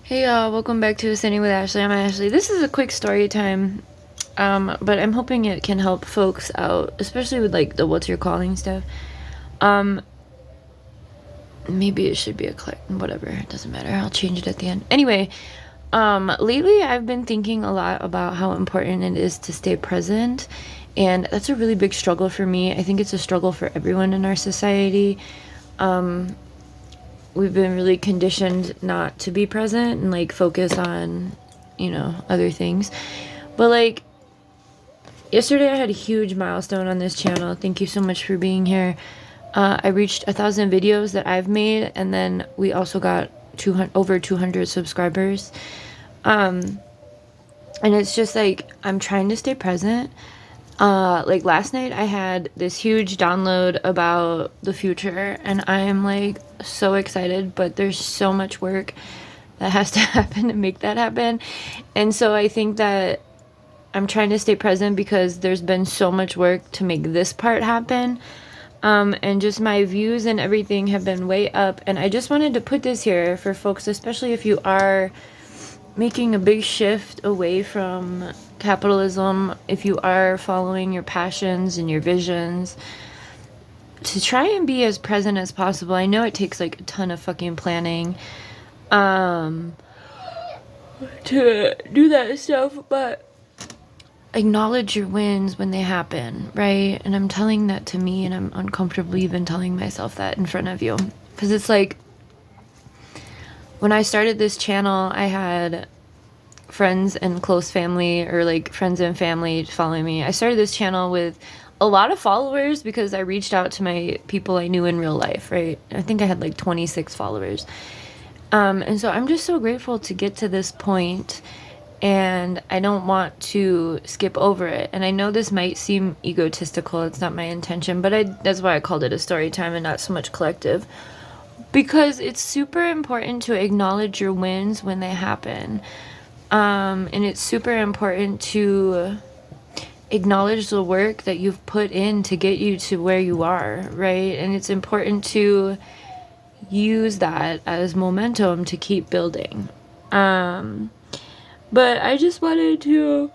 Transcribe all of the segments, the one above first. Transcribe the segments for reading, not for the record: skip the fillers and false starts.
Hey y'all, welcome back to Standing with Ashley. I'm Ashley. This is a quick story time, but I'm hoping it can help folks out, especially with like the what's your calling stuff. Um, Maybe it should be a click, whatever, it doesn't matter. I'll change it at the end. Anyway, lately I've been thinking a lot about how important it is to stay present, and that's a really big struggle for me. I think it's a struggle for everyone in our society. We've been really conditioned not to be present and like focus on, other things. But like yesterday I had a huge milestone on this channel. Thank you so much for being here. I reached 1,000 videos that I've made, and then we also got over 200 subscribers. And it's just like I'm trying to stay present. Like last night I had this huge download about the future, and I am like so excited, but there's so much work that has to happen to make that happen. And so I think that I'm trying to stay present because there's been so much work to make this part happen. And just my views and everything have been way up, and I just wanted to put this here for folks, especially if you are making a big shift away from capitalism, if you are following your passions and your visions, to try and be as present as possible. I know it takes like a ton of fucking planning to do that stuff, but acknowledge your wins when they happen, right? And I'm telling that to me, and I'm uncomfortably even telling myself that in front of you, because it's like when I started this channel, I had friends and close family, or like friends and family following me. I started this channel with a lot of followers because I reached out to my people I knew in real life, right? I think I had like 26 followers. And so I'm just so grateful to get to this point, and I don't want to skip over it. And I know this might seem egotistical. It's not my intention, but that's why I called it a story time and not so much collective. Because it's super important to acknowledge your wins when they happen. And it's super important to acknowledge the work that you've put in to get you to where you are, right? And it's important to use that as momentum to keep building. But I just wanted to...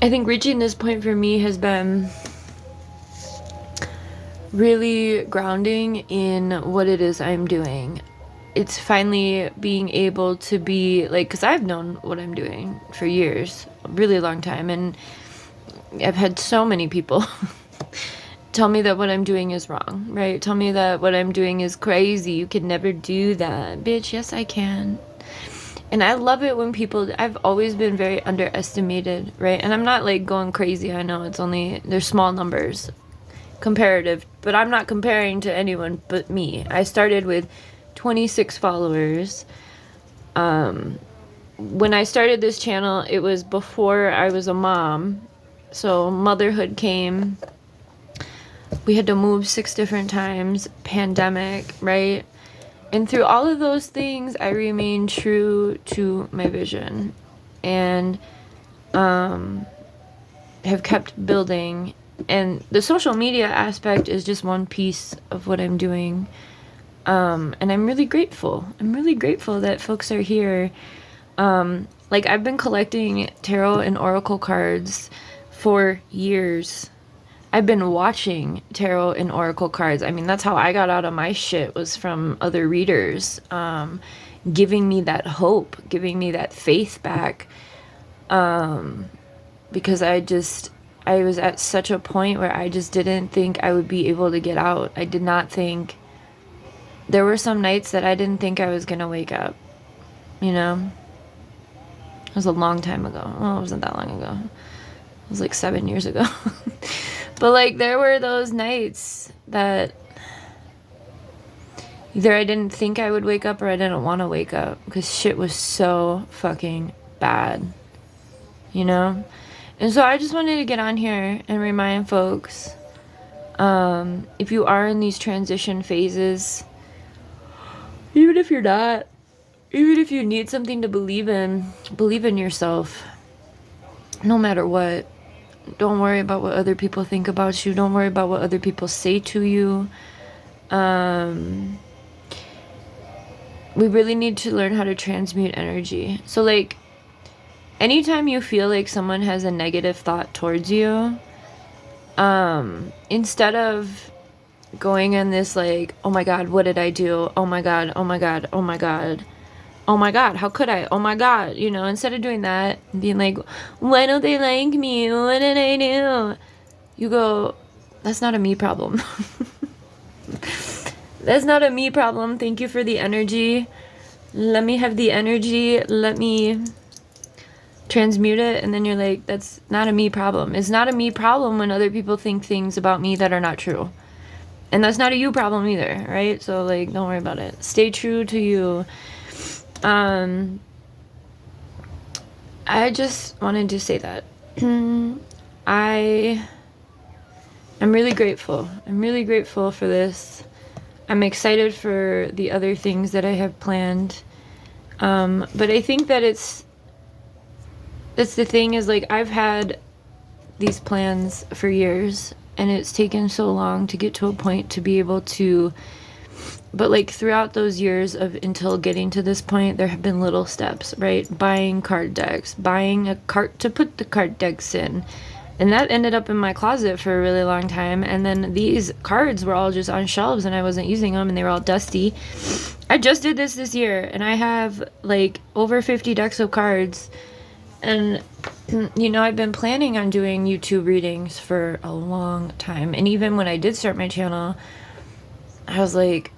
I think reaching this point for me has been really grounding in what it is I'm doing. It's finally being able to be like, because I've known what I'm doing for years, a really long time, and I've had so many people tell me that what I'm doing is wrong, right? Tell me that what I'm doing is crazy. You could never do that. Bitch, yes, I can. And I love it when people, I've always been very underestimated, right? And I'm not like going crazy. I know there's small numbers comparative, but I'm not comparing to anyone but me. I started with 26 followers. When I started this channel, it was before I was a mom. So motherhood came. We had to move 6 different times, pandemic, right? And through all of those things, I remained true to my vision, and have kept building. And the social media aspect is just one piece of what I'm doing. And I'm really grateful. I'm really grateful that folks are here. Like I've been collecting tarot and oracle cards for years. I've been watching tarot and oracle cards. I mean, that's how I got out of my shit, was from other readers, giving me that hope, giving me that faith back. Because I was at such a point where I just didn't think I would be able to get out. I did not think, there were some nights that I didn't think I was going to wake up, you know? It was a long time ago. Well, it wasn't that long ago. It was like 7 years ago. But like there were those nights that either I didn't think I would wake up or I didn't want to wake up because shit was so fucking bad, you know? And so I just wanted to get on here and remind folks, if you are in these transition phases, even if you're not, even if you need something to believe in yourself, no matter what. Don't worry about what other people think about you. Don't worry about what other people say to you. we really need to learn how to transmute energy. So like, anytime you feel like someone has a negative thought towards you, instead of going in this like, oh my God, what did I do? Oh my God, oh my God, oh my God. Oh my God, how could I? Oh my God, you know, instead of doing that and being like, why don't they like me? What did I do? You go, that's not a me problem. That's not a me problem. Thank you for the energy. Let me have the energy. Let me transmute it. And then you're like, that's not a me problem. It's not a me problem when other people think things about me that are not true. And that's not a you problem either, right? So like, don't worry about it. Stay true to you. I just wanted to say that. I'm really grateful. I'm really grateful for this. I'm excited for the other things that I have planned. But I think that that's the thing is like, I've had these plans for years and it's taken so long to get to a point to be able to, but like throughout those years of until getting to this point, there have been little steps, right? Buying card decks, buying a cart to put the card decks in. And that ended up in my closet for a really long time. And then these cards were all just on shelves and I wasn't using them and they were all dusty. I just did this year and I have like over 50 decks of cards. And, you know, I've been planning on doing YouTube readings for a long time. And even when I did start my channel, I was like,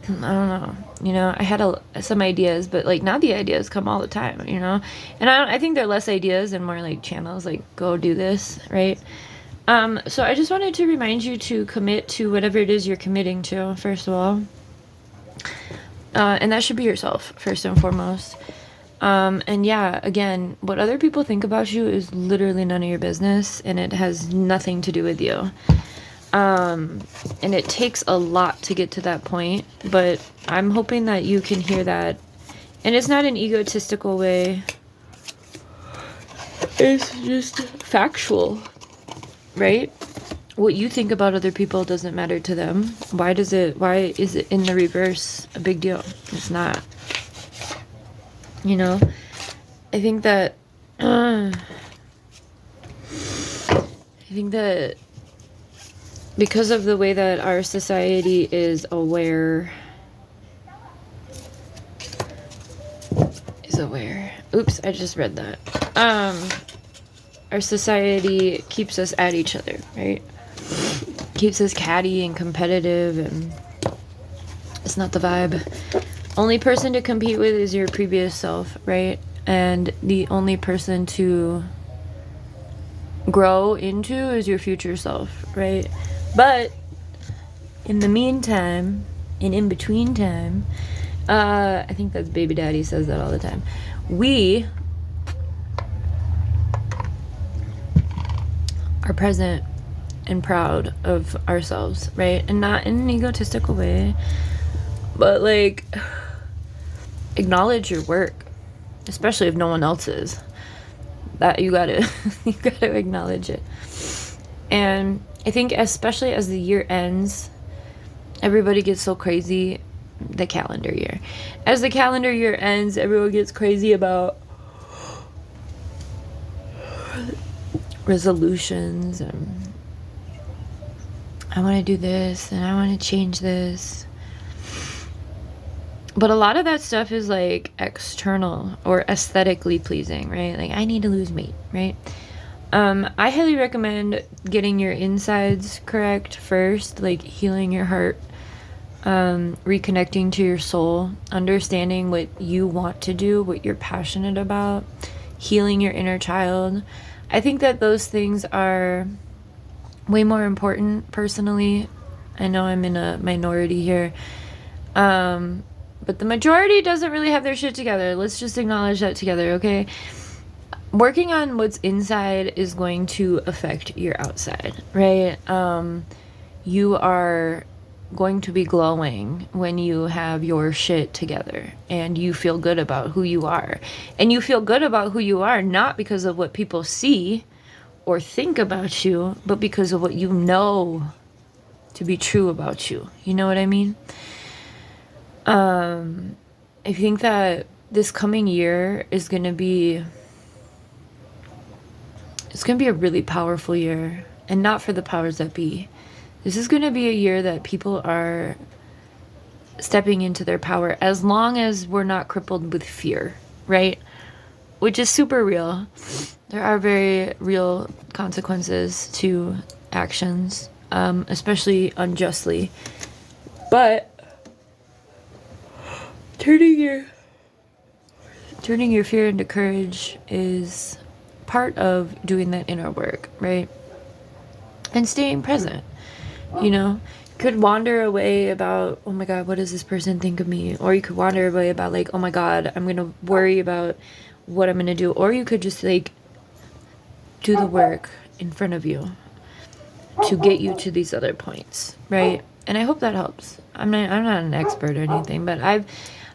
I don't know, you know, I had some ideas, but like now the ideas come all the time, you know, and I think they're less ideas and more like channels, like go do this, right? So I just wanted to remind you to commit to whatever it is you're committing to, first of all, and that should be yourself first and foremost. And yeah, again, what other people think about you is literally none of your business and it has nothing to do with you. And it takes a lot to get to that point, but I'm hoping that you can hear that. And it's not an egotistical way. It's just factual, right? What you think about other people doesn't matter to them. Why is it in the reverse a big deal? It's not. You know, I think that because of the way that our society is aware. Oops, I just read that. Our society keeps us at each other, right? Keeps us catty and competitive, and it's not the vibe. Only person to compete with is your previous self, right? And the only person to grow into is your future self, right? But in the meantime, and in between time, I think that's Baby Daddy says that all the time. We are present and proud of ourselves, right? And not in an egotistical way, but like acknowledge your work, especially if no one else is. That you gotta acknowledge it. And I think especially as the year ends, everybody gets so crazy. The calendar year. As the calendar year ends, everyone gets crazy about resolutions and I want to do this and I want to change this. But a lot of that stuff is like external or aesthetically pleasing, right? Like I need to lose weight, right? I highly recommend getting your insides correct first, like healing your heart, reconnecting to your soul, understanding what you want to do, what you're passionate about, healing your inner child. I think that those things are way more important personally. I know I'm in a minority here. But the majority doesn't really have their shit together. Let's just acknowledge that together, okay? Working on what's inside is going to affect your outside, right? You are going to be glowing when you have your shit together and you feel good about who you are. And you feel good about who you are not because of what people see or think about you, but because of what you know to be true about you. You know what I mean? I think that this coming year is going to be, it's going to be a really powerful year, and not for the powers that be. This is going to be a year that people are stepping into their power, as long as we're not crippled with fear, right? Which is super real. There are very real consequences to actions, especially unjustly. But turning your fear into courage is part of doing that inner work, right? And staying present. You know, you could wander away about, oh my God, what does this person think of me? Or you could wander away about like, oh my God, I'm gonna worry about what I'm gonna do. Or you could just like do the work in front of you to get you to these other points, right? And I hope that helps. I'm not an expert or anything, but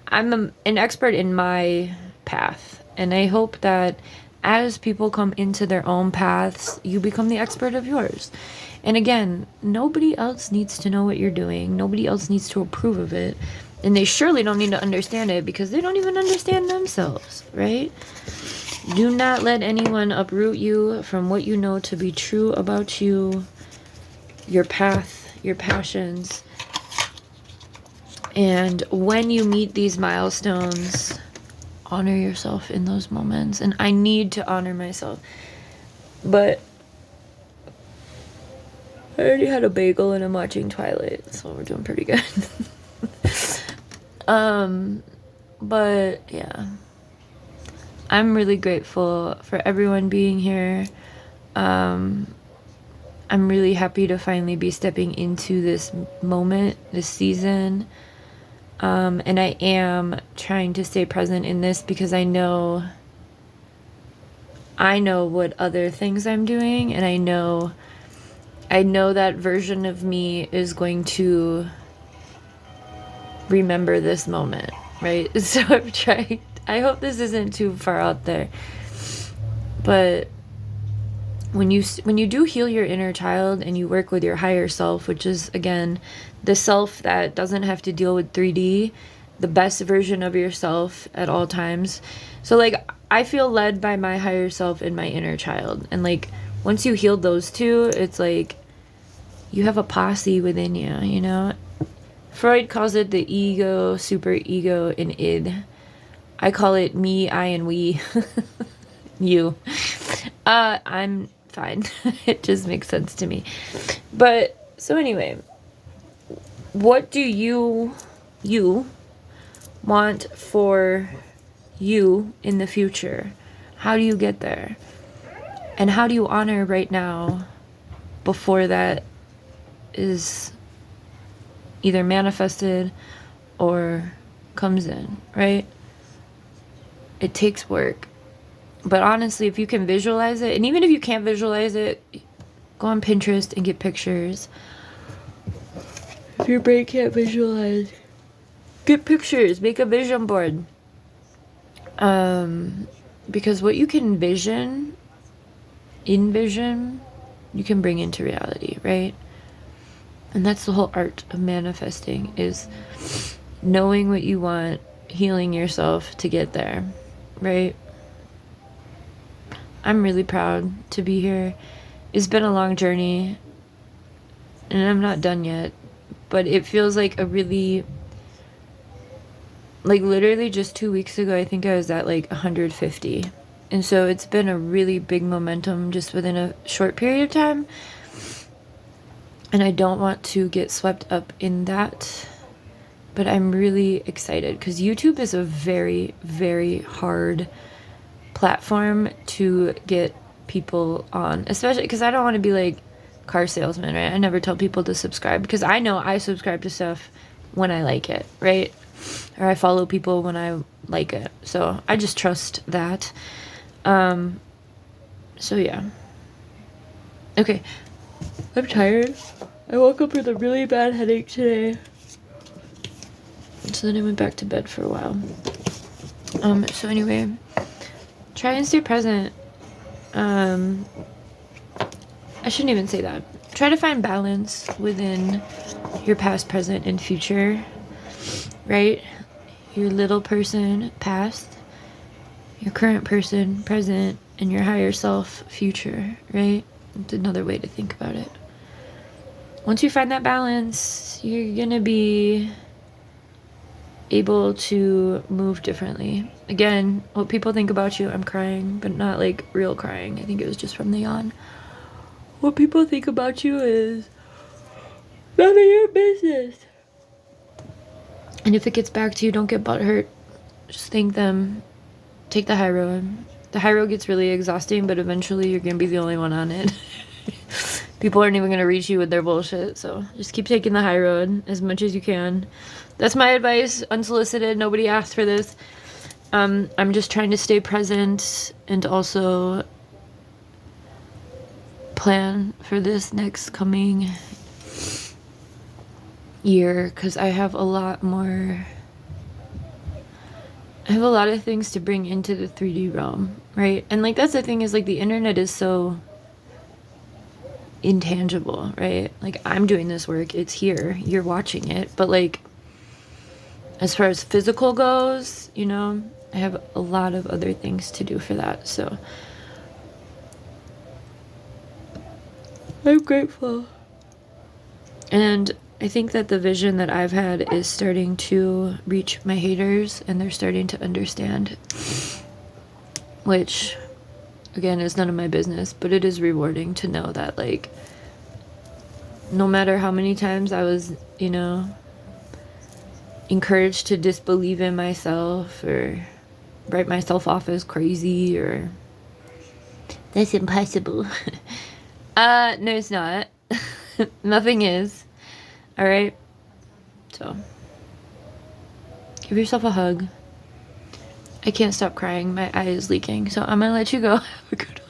I'm an expert in my path, and I hope that as people come into their own paths, you become the expert of yours. And again, nobody else needs to know what you're doing. Nobody else needs to approve of it. And they surely don't need to understand it, because they don't even understand themselves, right? Do not let anyone uproot you from what you know to be true about you, your path, your passions. And when you meet these milestones, honor yourself in those moments. And I need to honor myself. But I already had a bagel and I'm watching Twilight, so we're doing pretty good. But yeah, I'm really grateful for everyone being here. I'm really happy to finally be stepping into this moment, this season. And I am trying to stay present in this, because I know what other things I'm doing, and I know that version of me is going to remember this moment, right? So I'm trying, I hope this isn't too far out there, but when you do heal your inner child and you work with your higher self, which is again the self that doesn't have to deal with 3D, the best version of yourself at all times. So like I feel led by my higher self and my inner child, and like once you heal those two, it's like you have a posse within you, you know? Freud calls it the ego, superego, and id. I call it me, I, and we. You. I'm fine. It just makes sense to me. But so anyway, what do you want for you in the future? How do you get there? And how do you honor right now before that is either manifested or comes in, right? It takes work. But honestly, if you can visualize it, and even if you can't visualize it, go on Pinterest and get pictures. If your brain can't visualize, get pictures, make a vision board. Because what you can envision, you can bring into reality, right? And that's the whole art of manifesting, is knowing what you want, healing yourself to get there, right? I'm really proud to be here. It's been a long journey, and I'm not done yet, but it feels like a really, like literally just 2 weeks ago, I think I was at like 150. And so it's been a really big momentum just within a short period of time. And I don't want to get swept up in that, but I'm really excited because YouTube is a very, very hard platform to get people on, especially because I don't want to be like car salesman, right? I never tell people to subscribe, because I know I subscribe to stuff when I like it, right? Or I follow people when I like it. So I just trust that. So yeah. Okay. I'm tired. I woke up with a really bad headache today. So then I went back to bed for a while. So anyway, try and stay present. I shouldn't even say that. Try to find balance within your past, present, and future. right? Your little person, past, your current person, present, and your higher self, future, right? It's another way to think about it. Once you find that balance, you're gonna be able to move differently. Again, what people think about you, I'm crying, but not like real crying. I think it was just from the yawn. What people think about you is none of your business. And if it gets back to you, don't get butthurt. Just thank them. Take the high road. The high road gets really exhausting, but eventually you're gonna be the only one on it. People aren't even gonna reach you with their bullshit, so just keep taking the high road as much as you can. That's my advice, unsolicited. Nobody asked for this. I'm just trying to stay present and also plan for this next coming year, because I have a lot of things to bring into the 3D realm, right? And like, that's the thing, is like the internet is so intangible, right? Like, I'm doing this work, it's here, you're watching it, but like, as far as physical goes, you know, I have a lot of other things to do for that. So I'm grateful. And I think that the vision that I've had is starting to reach my haters, and they're starting to understand, which again is none of my business, but it is rewarding to know that, like, no matter how many times I was, you know, encouraged to disbelieve in myself or write myself off as crazy or that's impossible. No, it's not. Nothing is. All right. So give yourself a hug. I can't stop crying. My eye is leaking. So I'm gonna let you go. Have a good one.